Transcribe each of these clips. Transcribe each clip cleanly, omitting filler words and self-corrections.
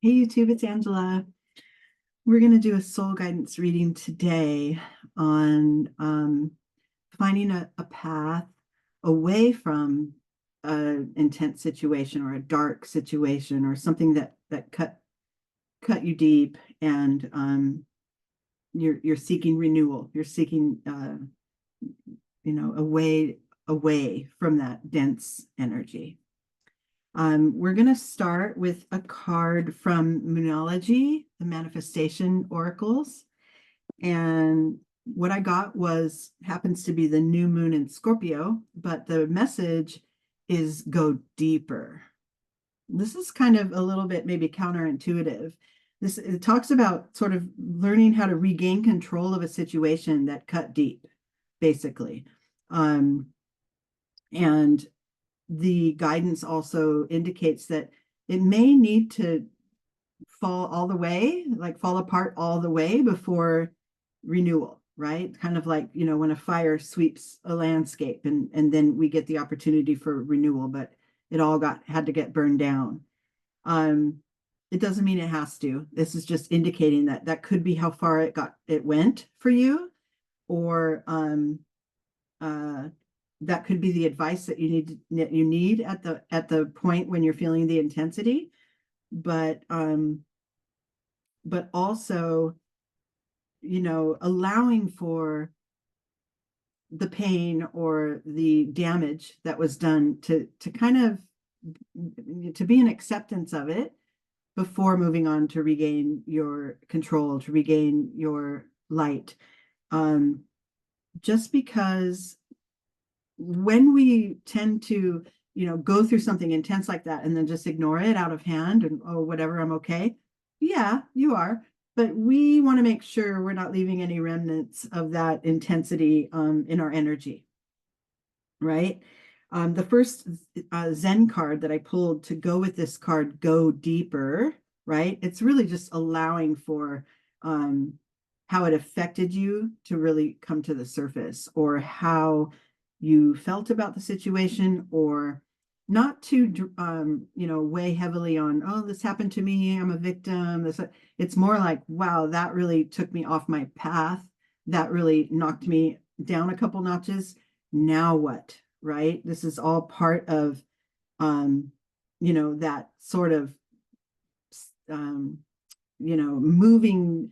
Hey YouTube, it's Angela. We're going to do a soul guidance reading today on finding a path away from an intense situation or a dark situation or something that cut you deep, and you're seeking renewal. You're seeking a way away from that dense energy. We're going to start with a card from Moonology, the Manifestation Oracles. And what I got happens to be the new moon in Scorpio, but the message is go deeper. This is kind of a little bit maybe counterintuitive. It talks about sort of learning how to regain control of a situation that cut deep, basically. And the guidance also indicates that it may need to fall apart all the way before renewal, right? Kind of like, when a fire sweeps a landscape and then we get the opportunity for renewal, but it all had to get burned down. It doesn't mean it has to. This is just indicating that could be how far it went for you, or that could be the advice that you need at the point when you're feeling the intensity, but also, allowing for the pain or the damage that was done to kind of to be an acceptance of it before moving on to regain your control, to regain your light. Just because when we tend to, go through something intense like that and then just ignore it out of hand and, oh, whatever, I'm okay. Yeah, you are. But we want to make sure we're not leaving any remnants of that intensity in our energy, right? The first Zen card that I pulled to go with this card, go deeper, right? It's really just allowing for how it affected you to really come to the surface, or how you felt about the situation, or not to weigh heavily on, oh, this happened to me, I'm a victim. It's more like, wow, that really took me off my path, that really knocked me down a couple notches. Now what? Right? This is all part of that sort of moving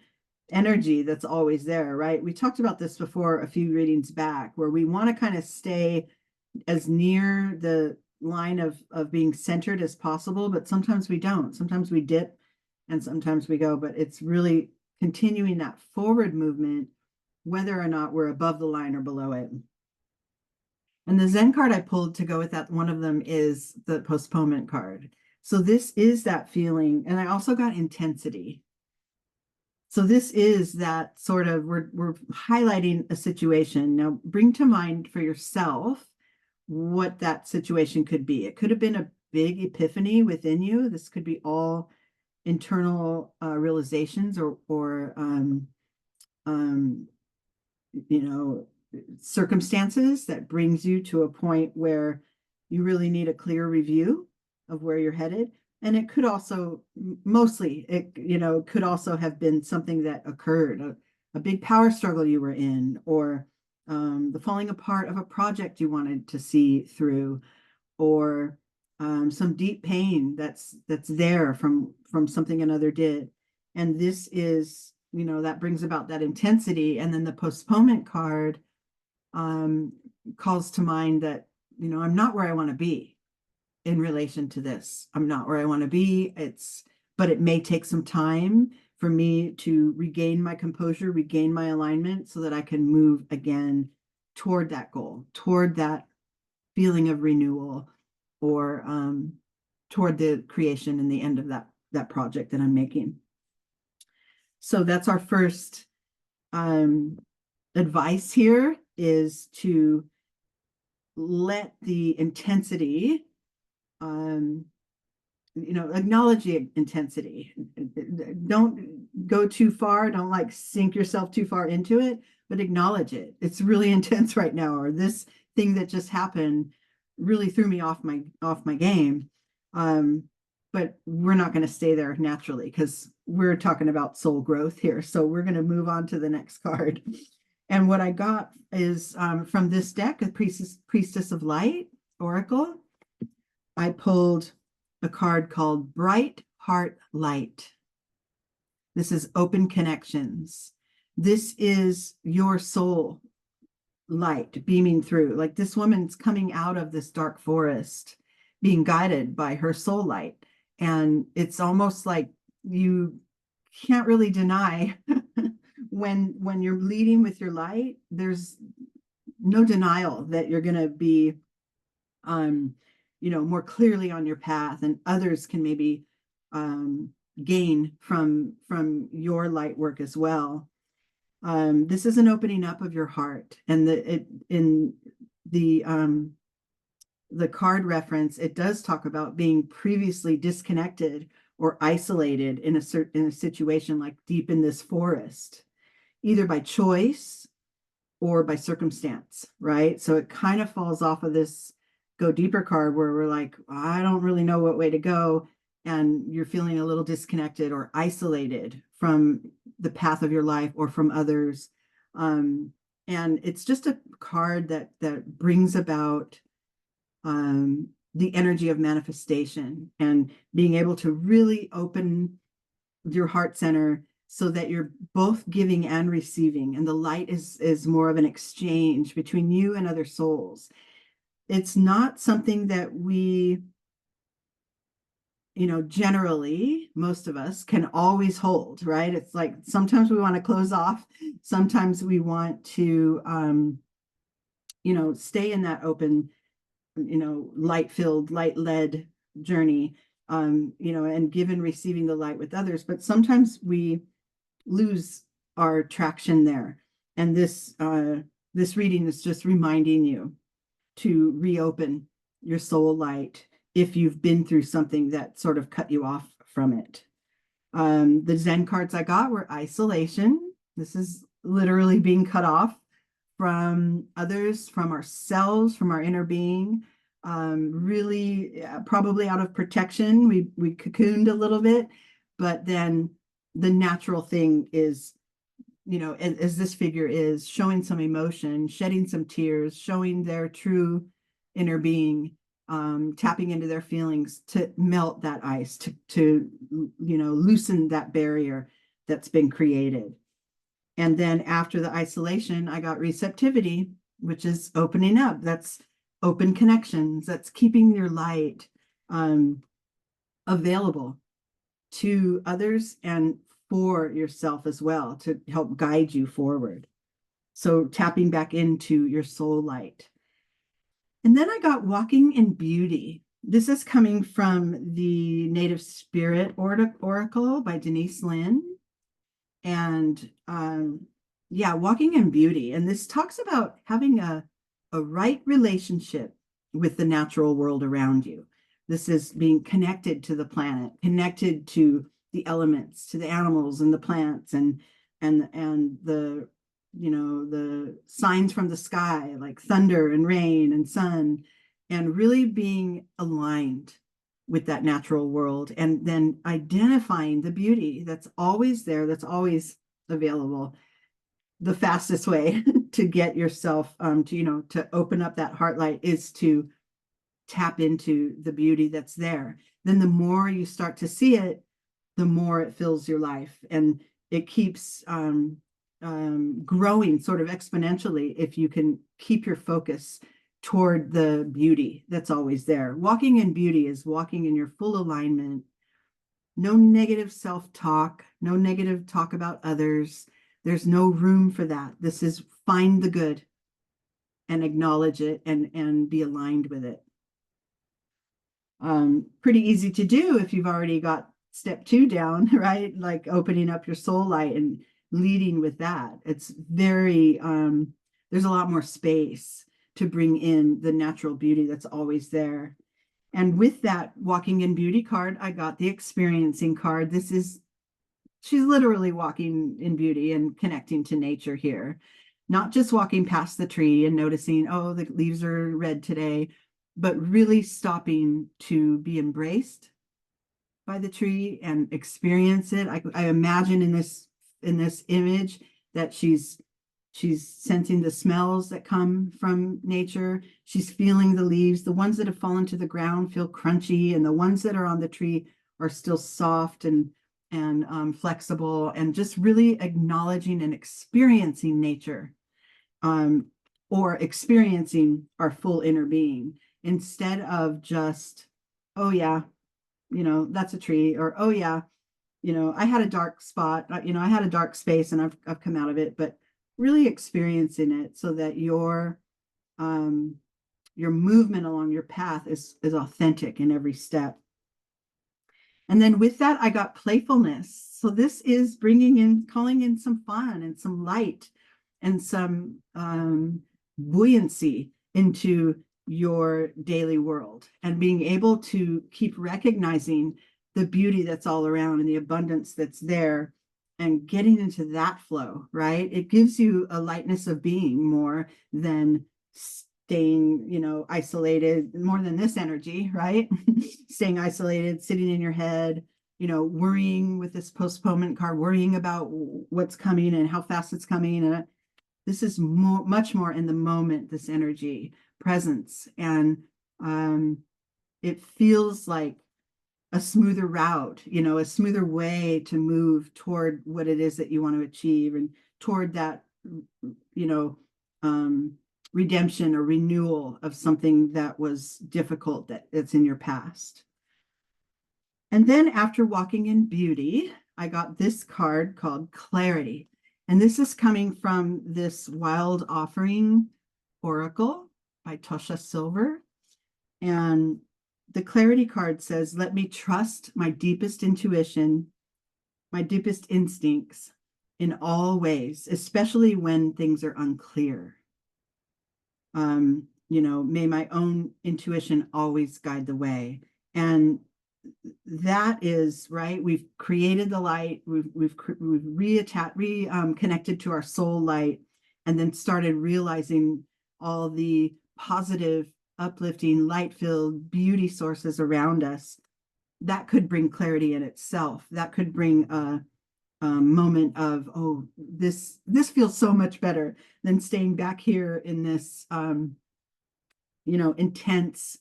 energy that's always there, right? We talked about this before a few readings back, where we want to kind of stay as near the line of being centered as possible, but sometimes we don't. Sometimes we dip and sometimes we go, but it's really continuing that forward movement, whether or not we're above the line or below it. And the Zen card I pulled to go with that, one of them is the postponement card. So this is that feeling. And I also got intensity. So this is that sort of, we're highlighting a situation. Now bring to mind for yourself what that situation could be. It could have been a big epiphany within you. This could be all internal realizations or circumstances that brings you to a point where you really need a clear review of where you're headed. And it could also, mostly, it could also have been something that occurred, a big power struggle you were in, or the falling apart of a project you wanted to see through, or some deep pain that's there from something another did. And this is, that brings about that intensity. And then the postponement card calls to mind that, I'm not where I want to be in relation to this. I'm not where I want to be. But it may take some time for me to regain my composure, regain my alignment, so that I can move again toward that goal, toward that feeling of renewal, or toward the creation and the end of that project that I'm making. So that's our first advice here, is to let the intensity, acknowledge the intensity. Don't go too far. Don't sink yourself too far into it, but acknowledge it. It's really intense right now, or this thing that just happened really threw me off my game. but we're not going to stay there naturally because we're talking about soul growth here. So we're going to move on to the next card. And what I got is from this deck, a Priestess of Light Oracle. I pulled a card called Bright Heart Light. This is open connections. This is your soul light beaming through. Like this woman's coming out of this dark forest, being guided by her soul light. And it's almost like you can't really deny when you're leading with your light, there's no denial that you're going to be more clearly on your path, and others can maybe gain from your light work as well. This is an opening up of your heart, and in the card reference, it does talk about being previously disconnected or isolated in a situation like deep in this forest, either by choice or by circumstance, right? So it kind of falls off of this go deeper card where we're like, I don't really know what way to go. And you're feeling a little disconnected or isolated from the path of your life or from others. And it's just a card that brings about the energy of manifestation and being able to really open your heart center so that you're both giving and receiving. And the light is more of an exchange between you and other souls. It's not something that we, generally, most of us can always hold, right? It's like sometimes we want to close off. Sometimes we want to, stay in that open, light-filled, light-led journey, and give and receiving the light with others. But sometimes we lose our traction there. And this reading is just reminding you to reopen your soul light if you've been through something that sort of cut you off from it. The Zen cards I got were isolation. This is literally being cut off from others, from ourselves, from our inner being. Really, probably out of protection. We cocooned a little bit, but then the natural thing is, as this figure is, showing some emotion, shedding some tears, showing their true inner being, tapping into their feelings to melt that ice, to loosen that barrier that's been created. And then after the isolation, I got receptivity, which is opening up. That's open connections. That's keeping your light available to others and for yourself as well, to help guide you forward. So tapping back into your soul light. And then I got walking in beauty. This is coming from the Native Spirit Oracle by Denise Lynn. And walking in beauty. And this talks about having a right relationship with the natural world around you. This is being connected to the planet, connected to the elements, to the animals and the plants and the the signs from the sky like thunder and rain and sun, and really being aligned with that natural world, and then identifying the beauty that's always there, that's always available. The fastest way to get yourself to open up that heart light is to tap into the beauty that's there. Then the more you start to see it, the more it fills your life, and it keeps growing sort of exponentially if you can keep your focus toward the beauty that's always there. Walking in beauty is walking in your full alignment. No negative self-talk, no negative talk about others. There's no room for that. This is find the good and acknowledge it and be aligned with it. Pretty easy to do if you've already got step 2 down, right? Like opening up your soul light and leading with that. It's very, there's a lot more space to bring in the natural beauty that's always there. And with that walking in beauty card, I got the experiencing card. She's literally walking in beauty and connecting to nature here, not just walking past the tree and noticing, oh, the leaves are red today, but really stopping to be embraced by the tree and experience it. I imagine in this image that she's sensing the smells that come from nature. She's feeling the leaves. The ones that have fallen to the ground feel crunchy, and the ones that are on the tree are still soft and flexible, and just really acknowledging and experiencing nature, or experiencing our full inner being, instead of just, oh yeah, that's a tree, or oh yeah, I had a dark spot, I had a dark space and I've come out of it, but really experiencing it so that your movement along your path is authentic in every step. And then with that, I got playfulness. So this is calling in some fun and some light and some buoyancy into your daily world, and being able to keep recognizing the beauty that's all around and the abundance that's there, and getting into that flow, right? It gives you a lightness of being more than staying, isolated, more than this energy, right? Staying isolated, sitting in your head, worrying with this postponement card, worrying about what's coming and how fast it's coming. And this is much more in the moment, this energy presence. And it feels like a smoother route, a smoother way to move toward what it is that you want to achieve, and toward that, redemption or renewal of something that was difficult that's in your past. And then after walking in beauty, I got this card called Clarity. And this is coming from this Wild Offering Oracle by Tosha Silver. And the Clarity card says, let me trust my deepest intuition, my deepest instincts in all ways, especially when things are unclear. May my own intuition always guide the way. And that is right. We've created the light. We've connected to our soul light, and then started realizing all the positive, uplifting, light-filled beauty sources around us. That could bring clarity in itself. That could bring a moment of, oh, this feels so much better than staying back here in this intense,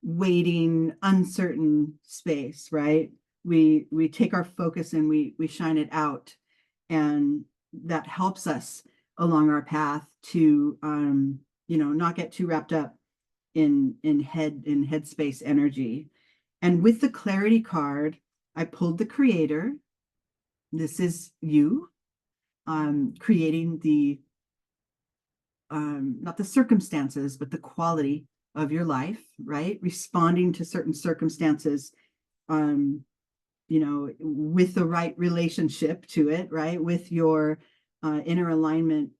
waiting, uncertain space, right? We take our focus and we shine it out, and that helps us along our path to not get too wrapped up in headspace energy. And with the Clarity card, I pulled the Creator. This is you creating the not the circumstances, but the quality of your life, right? Responding to certain circumstances, with the right relationship to it, right? With your inner alignment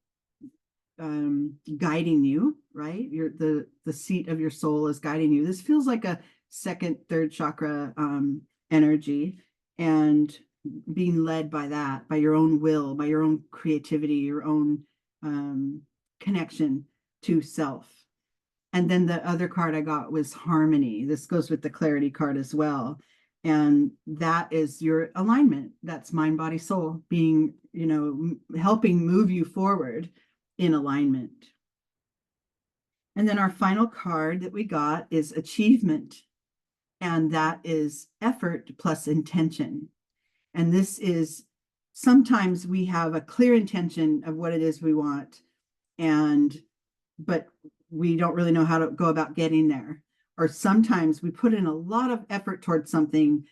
guiding you, right? The seat of your soul is guiding you. This feels like a second, third chakra energy, and being led by that, by your own will, by your own creativity, your own connection to self. And then the other card I got was Harmony. This goes with the Clarity card as well. And that is your alignment. That's mind, body, soul being, helping move you forward in alignment. And then our final card that we got is Achievement. And that is effort plus intention. And this is, sometimes we have a clear intention of what it is we want, but we don't really know how to go about getting there. Or sometimes we put in a lot of effort towards something,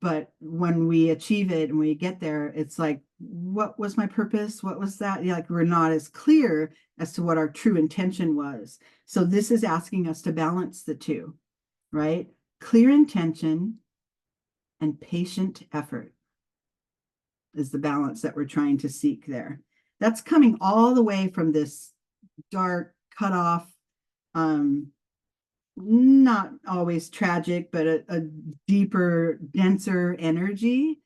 but when we achieve it and we get there, it's like, what was my purpose? What was that? Like, we're not as clear as to what our true intention was. So this is asking us to balance the two, right? Clear intention and patient effort is the balance that we're trying to seek there. That's coming all the way from this dark, cut off, not always tragic, but a deeper, denser energy,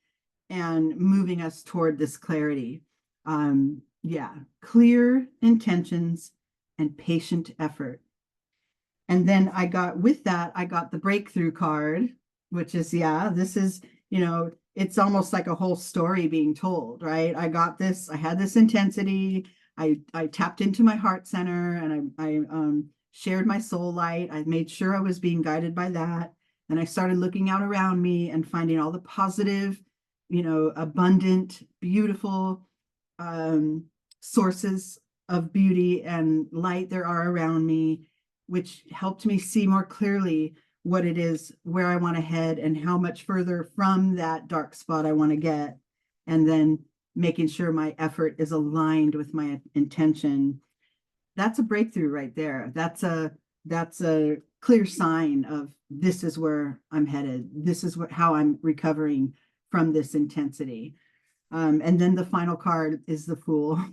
and moving us toward this clarity. Clear intentions and patient effort. And then I got the Breakthrough card, which is, yeah, this is, it's almost like a whole story being told, right? I got this, I had this intensity. I tapped into my heart center, and I shared my soul light. I made sure I was being guided by that. And I started looking out around me and finding all the positive, abundant, beautiful um, sources of beauty and light there are around me, which helped me see more clearly what it is, where I want to head, and how much further from that dark spot I want to get. And then making sure my effort is aligned with my intention. That's a breakthrough right there. That's a clear sign of, this is where I'm headed. This is how I'm recovering from this intensity. And then the final card is the Fool.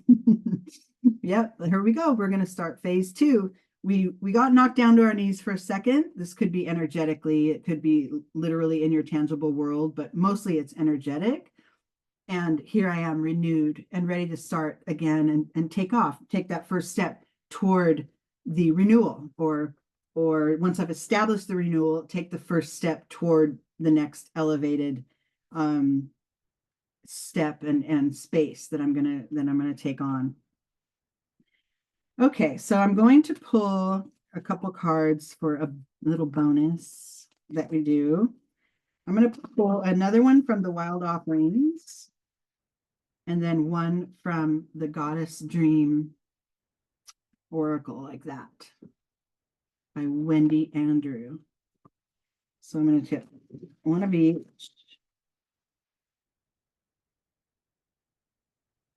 Yep, here we go. We're going to start phase 2. We got knocked down to our knees for a second. This could be energetically, it could be literally in your tangible world, but mostly it's energetic. And here I am, renewed and ready to start again, and take that first step toward the renewal, or once I've established the renewal, take the first step toward the next elevated step and space that I'm gonna take on. Okay, so I'm going to pull a couple cards for a little bonus that we do. I'm going to pull another one from the Wild Offerings, and then one from the Goddess Dream Oracle, like that, by Wendy Andrew. So I'm going to get one of each.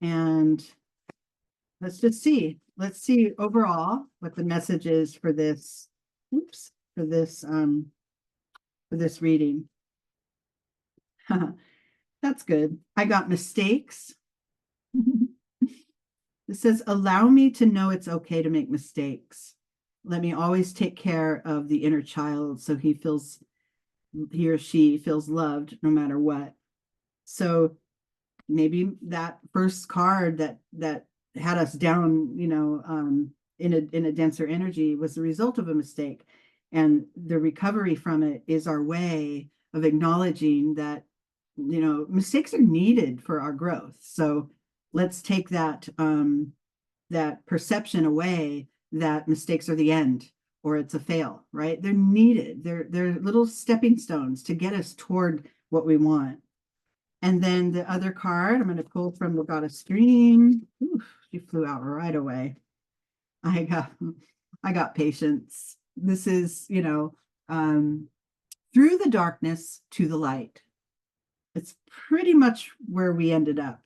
And let's just see. Let's see overall what the message is for this. Oops, for this reading. That's good. I got mistakes. It says, allow me to know it's okay to make mistakes. Let me always take care of the inner child so he or she feels loved no matter what. So maybe that first card that had us down, in a denser energy, was the result of a mistake. And the recovery from it is our way of acknowledging that, mistakes are needed for our growth. So let's take that perception away that mistakes are the end, or it's a fail, right? They're needed. They're little stepping stones to get us toward what we want. And then the other card I'm going to pull from the Goddess Dream. Ooh, she flew out right away. I got patience. This is, through the darkness to the light. It's pretty much where we ended up.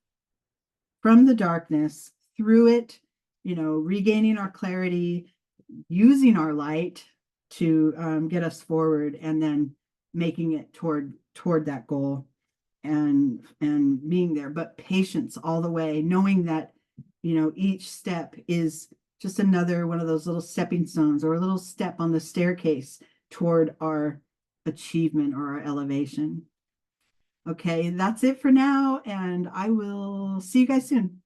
From the darkness, through it, regaining our clarity, using our light to get us forward, and then making it toward that goal, and being there. But patience all the way, knowing that, each step is just another one of those little stepping stones, or a little step on the staircase toward our achievement or our elevation. Okay, that's it for now, and I will see you guys soon.